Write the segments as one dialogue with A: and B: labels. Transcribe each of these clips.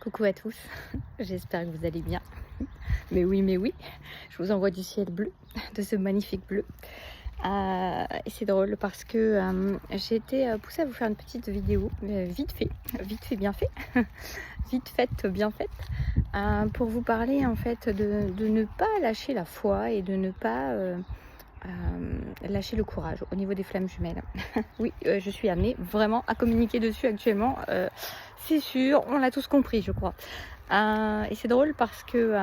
A: Coucou à tous, j'espère que vous allez bien. Mais oui, je vous envoie du ciel bleu, de ce magnifique bleu. Et c'est drôle parce que j'ai été poussée à vous faire une petite vidéo, vite fait, bien fait, vite faite, bien faite, pour vous parler en fait de ne pas lâcher la foi et de ne pas lâcher le courage au niveau des flammes jumelles. Oui, je suis amenée vraiment à communiquer dessus actuellement, c'est sûr, on l'a tous compris je crois. Et c'est drôle parce que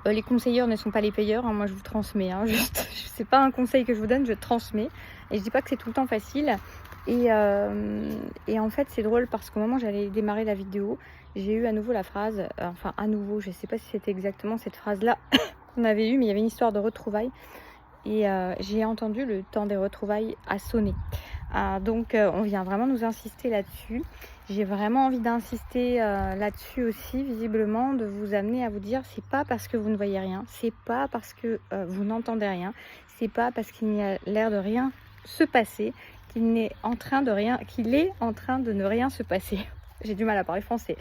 A: les conseilleurs ne sont pas les payeurs, hein. Moi je vous transmets, hein, juste, c'est pas un conseil que je vous donne, je transmets. Et je dis pas que c'est tout le temps facile. Et en fait c'est drôle parce qu'au moment où j'allais démarrer la vidéo, j'ai eu à nouveau la phrase, enfin à nouveau, je sais pas si c'était exactement cette phrase-là qu'on avait eue, mais il y avait une histoire de retrouvailles. Et j'ai entendu le temps des retrouvailles a sonné. Donc on vient vraiment nous insister là-dessus. J'ai vraiment envie d'insister là-dessus aussi, visiblement, de vous amener à vous dire, c'est pas parce que vous ne voyez rien, c'est pas parce que vous n'entendez rien, c'est pas parce qu'il n'y a l'air de rien se passer qu'il est en train de ne rien se passer. J'ai du mal à parler français.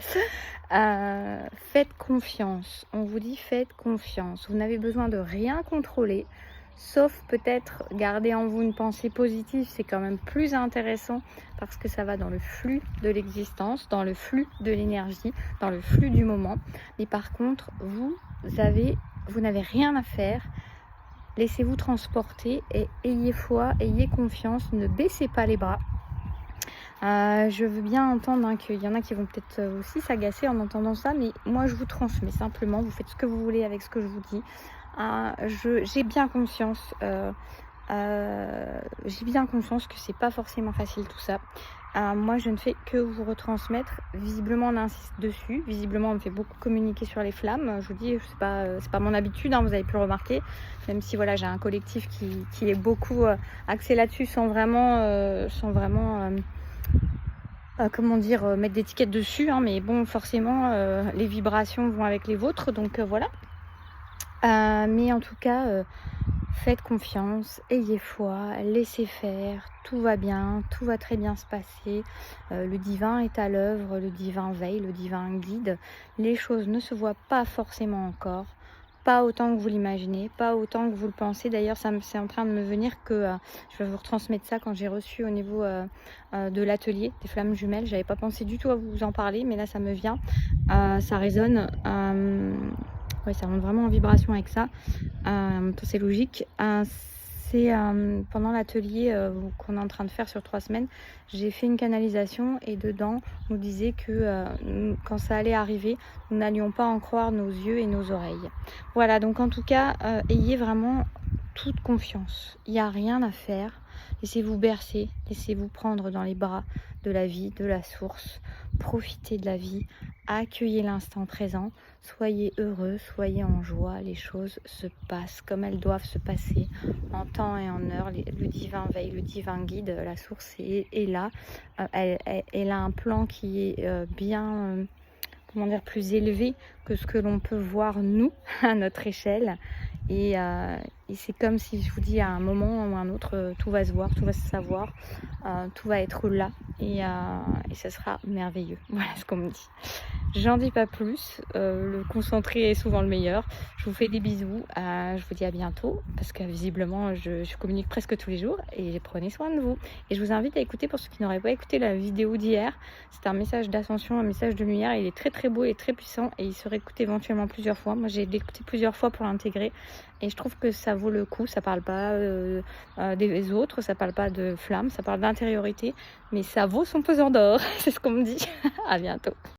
A: Faites confiance. On vous dit faites confiance. Vous n'avez besoin de rien contrôler. Sauf peut-être garder en vous une pensée positive, c'est quand même plus intéressant parce que ça va dans le flux de l'existence, dans le flux de l'énergie, dans le flux du moment. Mais par contre, vous n'avez rien à faire. Laissez-vous transporter et ayez foi, ayez confiance, ne baissez pas les bras. Je veux bien entendre qu'il y en a qui vont peut-être aussi s'agacer en entendant ça, mais moi je vous transmets simplement, vous faites ce que vous voulez avec ce que je vous dis. J'ai bien conscience, que c'est pas forcément facile tout ça. Moi je ne fais que vous retransmettre. Visiblement on insiste dessus, visiblement on me fait beaucoup communiquer sur les flammes. Je vous dis, c'est pas mon habitude, hein, vous avez pu le remarquer, même si voilà j'ai un collectif qui est beaucoup axé là-dessus sans vraiment comment dire, mettre d'étiquette dessus, hein, mais bon forcément les vibrations vont avec les vôtres, donc voilà. Mais en tout cas, faites confiance, ayez foi, laissez faire, tout va bien, tout va très bien se passer. Le divin est à l'œuvre, le divin veille, le divin guide. Les choses ne se voient pas forcément encore, pas autant que vous l'imaginez, pas autant que vous le pensez. D'ailleurs, c'est en train de me venir que je vais vous retransmettre ça quand j'ai reçu au niveau de l'atelier des flammes jumelles. J'avais pas pensé du tout à vous en parler, mais là ça me vient. Ça résonne. Ouais, ça rentre vraiment en vibration avec ça. En même temps, c'est logique. C'est pendant l'atelier qu'on est en train de faire sur 3 semaines, j'ai fait une canalisation et dedans, on nous disait que quand ça allait arriver, nous n'allions pas en croire nos yeux et nos oreilles. Voilà, donc en tout cas, ayez vraiment toute confiance. Il n'y a rien à faire. Laissez-vous bercer, laissez-vous prendre dans les bras de la vie, de la source. Profitez de la vie, accueillez l'instant présent, soyez heureux, soyez en joie. Les choses se passent comme elles doivent se passer, en temps et en heure. Le divin veille, le divin guide, la source est là. Elle a un plan qui est bien, comment dire, plus élevé que ce que l'on peut voir nous à notre échelle. Et c'est comme si je vous dis à un moment ou à un autre, tout va se voir, tout va se savoir, tout va être là et ça sera merveilleux. Voilà ce qu'on me dit. J'en dis pas plus, le concentré est souvent le meilleur. Je vous fais des bisous, je vous dis à bientôt parce que visiblement je communique presque tous les jours et prenez soin de vous. Et je vous invite à écouter, pour ceux qui n'auraient pas écouté la vidéo d'hier, c'est un message d'ascension, un message de lumière, il est très très beau et très puissant et il se réécoute éventuellement plusieurs fois. Moi j'ai écouté plusieurs fois pour l'intégrer et je trouve que ça vaut le coup. Ça parle pas des autres, ça parle pas de flammes, ça parle d'intériorité, mais ça vaut son pesant d'or, c'est ce qu'on me dit. À bientôt.